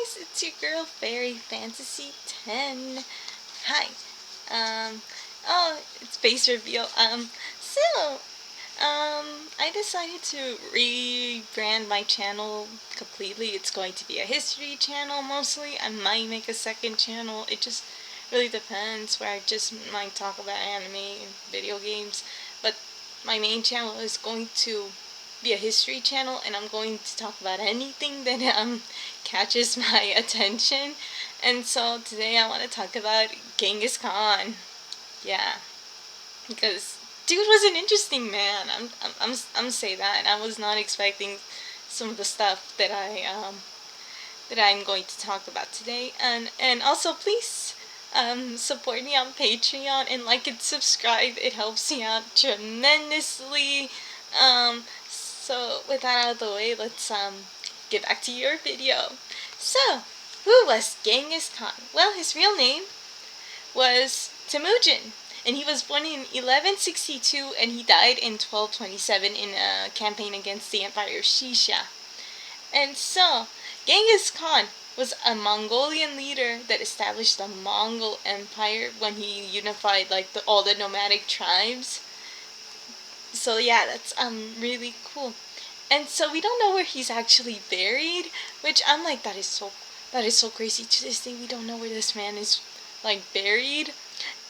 guys, it's your girl Fairy Fantasy 10. Hi. It's face reveal. I decided to rebrand my channel completely. It's going to be a history channel mostly. I might make a second channel. It just really depends, where I just might talk about anime and video games. But my main channel is going to be a history channel, and I'm going to talk about anything that catches my attention. And so today I want to talk about Genghis Khan. Yeah, because dude was an interesting man. I'm say that, and I was not expecting some of the stuff that I'm going to talk about today. And also, please support me on Patreon and like and subscribe. It helps me out tremendously. So with that out of the way, let's get back to your video. So, who was Genghis Khan? Well, his real name was Temujin, and he was born in 1162 and he died in 1227 in a campaign against the Empire of Shisha. And so, Genghis Khan was a Mongolian leader that established the Mongol Empire when he unified all the nomadic tribes. So yeah, that's really cool. And so we don't know where he's actually buried, which I'm like, that is so crazy. To this day, we don't know where this man is buried.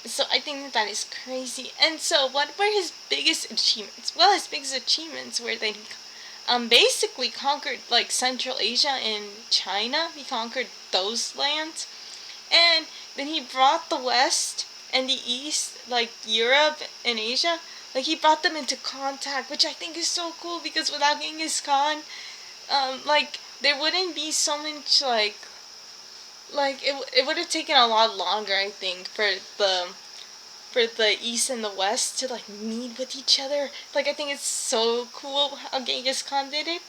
So I think that is crazy. And so what were his biggest achievements? Well, his biggest achievements were that he basically conquered Central Asia and China. He conquered those lands, and then he brought the West and the East, Europe and Asia. He brought them into contact, which I think is so cool, because without Genghis Khan, there wouldn't be so much, it would have taken a lot longer, I think, for the East and the West to, meet with each other. I think it's so cool how Genghis Khan did it.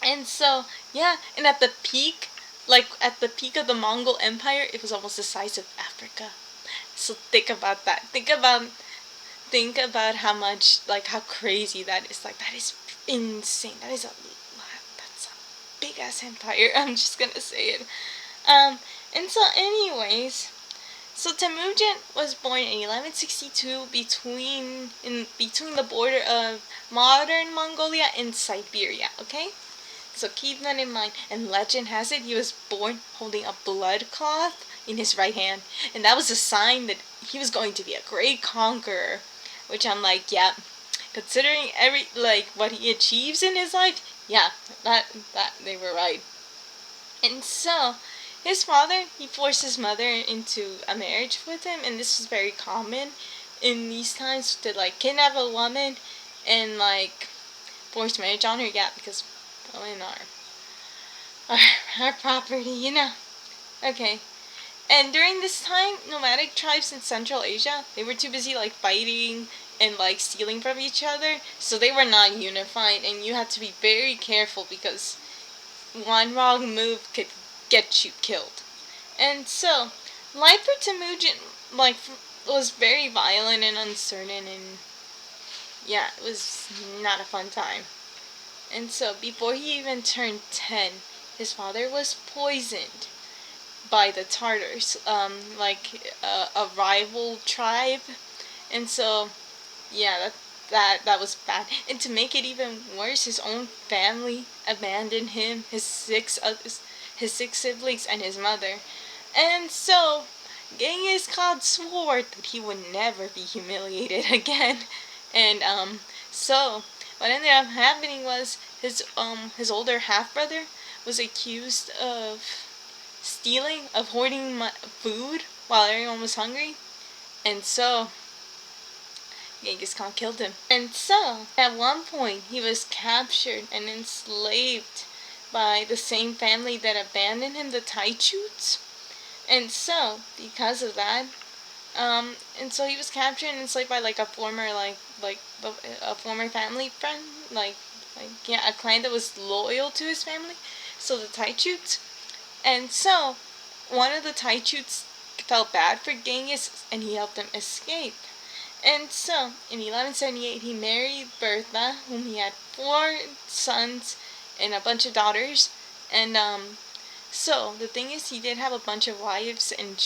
And so, yeah, and at the peak of the Mongol Empire, it was almost the size of Africa. So think about that. Think about how much, how crazy that is. That is insane. That's a big ass empire. I'm just gonna say it. And so anyways, so Temujin was born in 1162 between the border of modern Mongolia and Siberia, okay? So keep that in mind. And legend has it he was born holding a blood cloth in his right hand, and that was a sign that he was going to be a great conqueror. Which I'm like, yeah, considering what he achieves in his life, yeah, that they were right. And so, his father, he forced his mother into a marriage with him, and this was very common in these times, to kidnap a woman and force marriage on her. Yeah, because women are our property, you know. Okay. And during this time, nomadic tribes in Central Asia, they were too busy fighting and stealing from each other, so they were not unified, and you had to be very careful, because one wrong move could get you killed. And so, life for Temujin was very violent and uncertain, and yeah, it was not a fun time. And so, before he even turned 10, his father was poisoned by the Tartars, a rival tribe. And so, yeah, that was bad. And to make it even worse, his own family abandoned him, his six siblings, and his mother. And so, Genghis Khan swore that he would never be humiliated again. And so what ended up happening was his older half brother was accused of hoarding food while everyone was hungry, and so Genghis Khan killed him. And so, at one point, he was captured and enslaved by the same family that abandoned him, the Taichuts. And so, because of that, and so he was captured and enslaved by a former a former family friend, a clan that was loyal to his family. So the Taichuts. And so, one of the Taichuts felt bad for Genghis, and he helped him escape. And so, in 1178, he married Bertha, whom he had 4 sons and a bunch of daughters. And So the thing is, he did have a bunch of wives and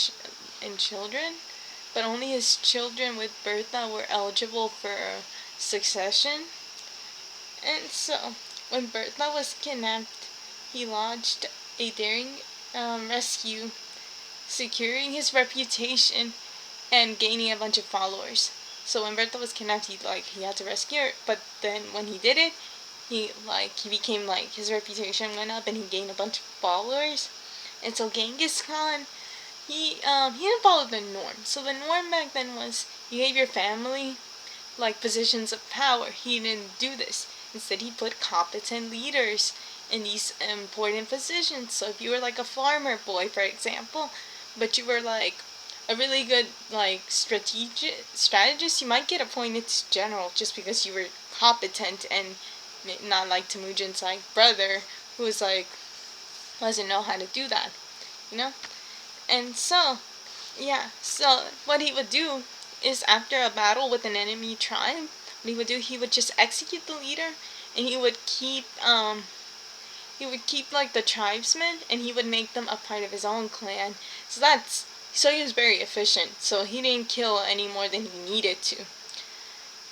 children, but only his children with Bertha were eligible for succession. And so, when Bertha was kidnapped, he launched a daring rescue, securing his reputation and gaining a bunch of followers. So when Bertha was kidnapped, he had to rescue her. But then when he did it, he became like his reputation went up and he gained a bunch of followers. And so Genghis Khan, he didn't follow the norm. So the norm back then was you gave your family like positions of power. He didn't do this. Instead, he put competent leaders in these important positions. So if you were like a farmer boy, for example, but you were like a really good like strategist, you might get appointed to general just because you were competent and not like Temujin's like brother who was like doesn't know how to do that, you know. And so yeah, so what he would do is after a battle with an enemy tribe, what he would do, he would just execute the leader, and he would keep like the tribesmen, and he would make them a part of his own clan. So he was very efficient. So he didn't kill any more than he needed to.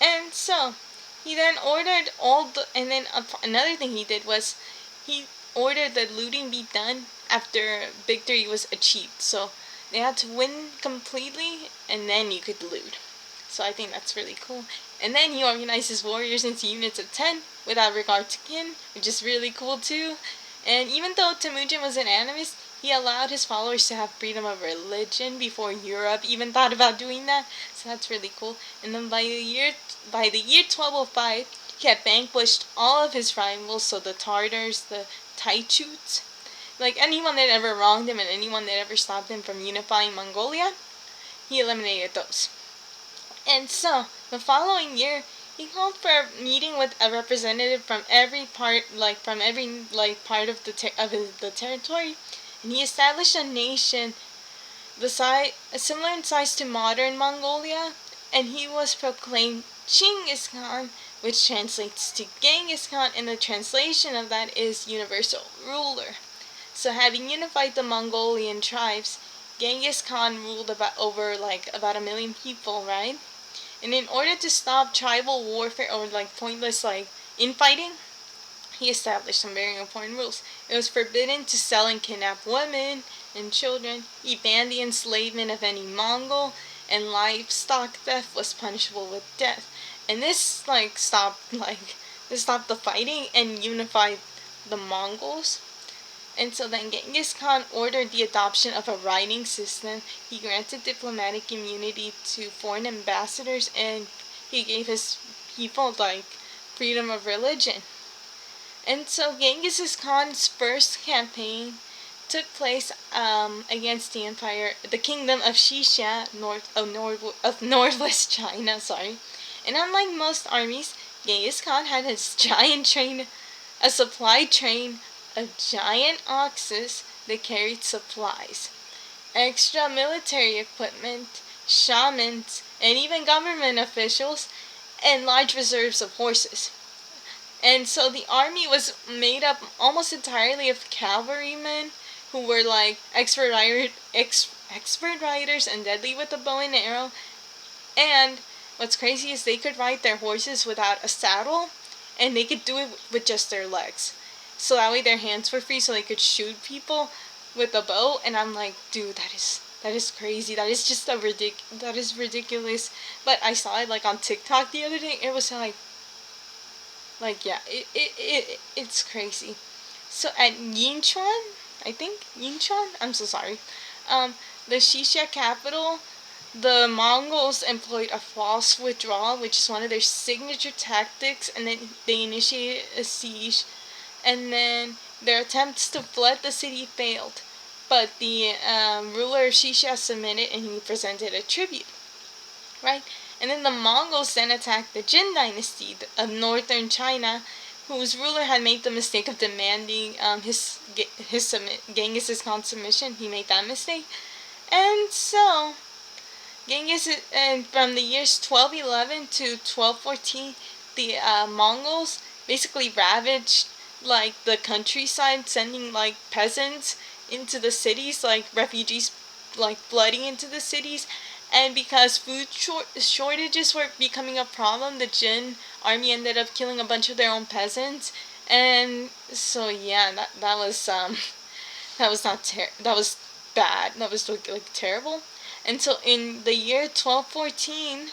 And so he then ordered another thing he did was he ordered that looting be done after victory was achieved. So they had to win completely, and then you could loot. So I think that's really cool. And then he organized his warriors into units of 10 without regard to kin, which is really cool too. And even though Temujin was an animist, he allowed his followers to have freedom of religion before Europe even thought about doing that. So that's really cool. And then by the year 1205, he had vanquished all of his rivals, so the Tartars, the Taichuts, like anyone that ever wronged him and anyone that ever stopped him from unifying Mongolia, he eliminated those. And so, the following year, he called for a meeting with a representative from every part, part of the territory, and he established a nation similar in size to modern Mongolia, and he was proclaimed Genghis Khan, which translates to Genghis Khan, and the translation of that is universal ruler. So having unified the Mongolian tribes, Genghis Khan ruled about 1 million people, right? And in order to stop tribal warfare or like pointless like infighting, he established some very important rules. It was forbidden to sell and kidnap women and children. He banned the enslavement of any Mongol, and livestock theft was punishable with death. And this stopped the fighting and unified the Mongols. And so then Genghis Khan ordered the adoption of a writing system. He granted diplomatic immunity to foreign ambassadors, and he gave his people freedom of religion. And so Genghis Khan's first campaign took place against the kingdom of Xixia, northwest China. Sorry, and unlike most armies, Genghis Khan had a supply train of giant oxes that carried supplies, extra military equipment, shamans, and even government officials, and large reserves of horses. And so the army was made up almost entirely of cavalrymen who were expert riders and deadly with the bow and arrow. And what's crazy is they could ride their horses without a saddle, and they could do it with just their legs. So that way their hands were free, so they could shoot people with a bow. And I'm like, dude, that is crazy. That is just that is ridiculous. But I saw it on TikTok the other day. It was yeah, it's crazy. So at Yinchuan, I think Yinchuan. I'm so sorry. The Xixia capital, the Mongols employed a false withdrawal, which is one of their signature tactics, and then they initiated a siege, and then their attempts to flood the city failed. But the ruler of Xixia submitted, and he presented a tribute, right? And then the Mongols then attacked the Jin dynasty of northern China, whose ruler had made the mistake of demanding Genghis Khan's submission. He made that mistake. And so and from the years 1211 to 1214, the Mongols basically ravaged the countryside, sending peasants into the cities, like refugees like flooding into the cities. And because shortages were becoming a problem, the Jin army ended up killing a bunch of their own peasants. And so yeah, that was that was not that was bad. That was like terrible. And so in the year 1214,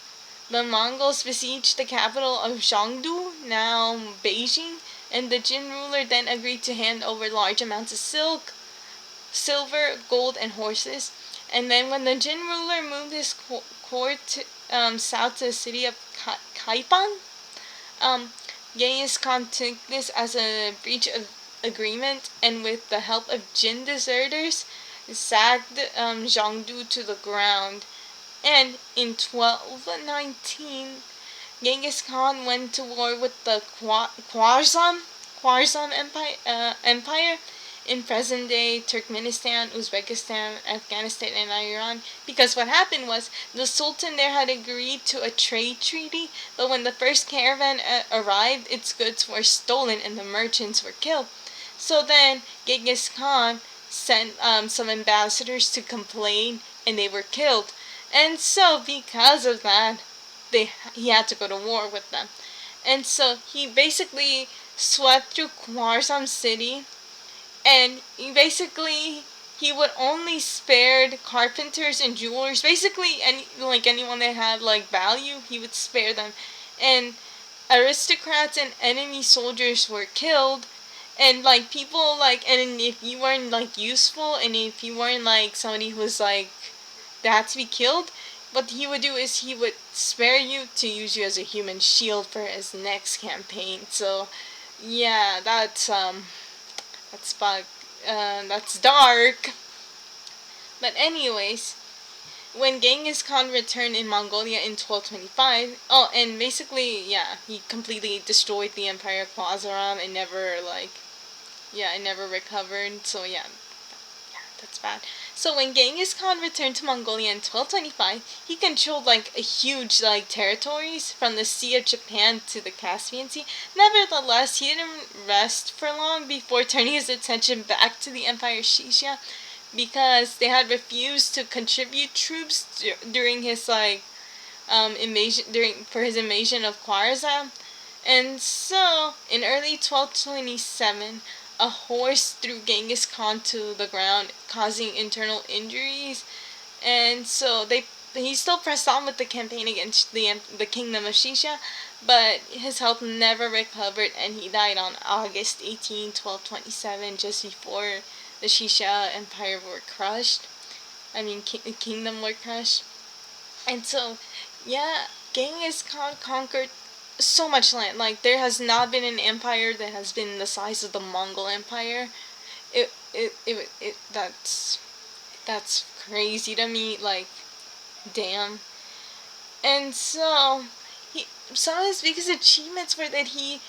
the Mongols besieged the capital of Zhongdu, now Beijing, and the Jin ruler then agreed to hand over large amounts of silver, gold, and horses. And then when the Jin ruler moved his court south to the city of Kaipan, um, Genghis Khan took this as a breach of agreement, and with the help of Jin deserters, sacked Zhongdu to the ground. And in 1219, Genghis Khan went to war with the Khwarazm Empire in present-day Turkmenistan, Uzbekistan, Afghanistan, and Iran. Because what happened was the Sultan there had agreed to a trade treaty, but when the first caravan arrived, its goods were stolen and the merchants were killed. So then Genghis Khan sent some ambassadors to complain, and they were killed. And so because of that, he had to go to war with them. And so he basically swept through Khwarazm city, and he would only spare carpenters and jewelers. Basically, anyone that had like value, he would spare them. And aristocrats and enemy soldiers were killed. And like people and if you weren't like useful, and if you weren't like somebody who was like that had to be killed, what he would do is he would spare you to use you as a human shield for his next campaign. So yeah, that's bug. That's dark. But anyways, when Genghis Khan returned in Mongolia in 1225, oh, and basically, yeah, he completely destroyed the Empire of Khwarazm and never recovered. So yeah, that's bad. So when Genghis Khan returned to Mongolia in 1225, he controlled like a huge territories from the Sea of Japan to the Caspian Sea. Nevertheless, he didn't rest for long before turning his attention back to the Empire of Shisha, because they had refused to contribute troops during his invasion of Khwarazm. And so in early 1227, a horse threw Genghis Khan to the ground, causing internal injuries. And so he still pressed on with the campaign against the kingdom of Shisha, but his health never recovered, and he died on August 18, 1227, just before the Shisha Empire were crushed. Kingdom were crushed. And so, yeah, Genghis Khan conquered so much land. Like, there has not been an empire that has been the size of the Mongol Empire. That's crazy to me. Like, damn. And so, some of his biggest achievements were that he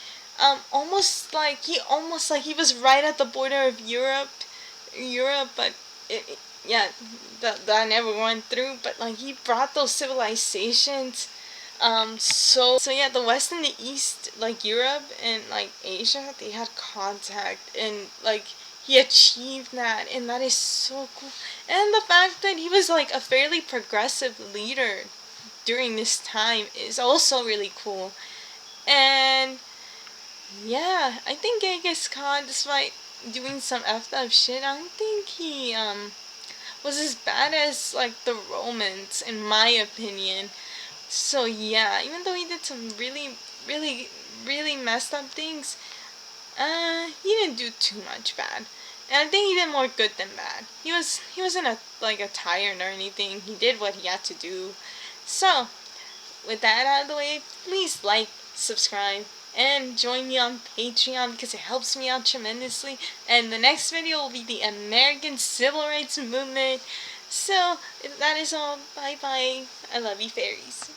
he was right at the border of Europe, but yeah, that never went through. But like, he brought those civilizations. So yeah, the West and the East, like Europe and like Asia, they had contact, and like he achieved that, and that is so cool. And the fact that he was like a fairly progressive leader during this time is also really cool. And yeah, I think Genghis Khan, despite doing some effed up shit, I don't think he was as bad as like the Romans, in my opinion. So yeah, even though he did some really, really, really messed up things, he didn't do too much bad. And I think he did more good than bad. He wasn't a tyrant or anything. He did what he had to do. So, with that out of the way, please like, subscribe, and join me on Patreon because it helps me out tremendously. And the next video will be the American Civil Rights Movement. So, if that is all, bye bye. I love you, fairies.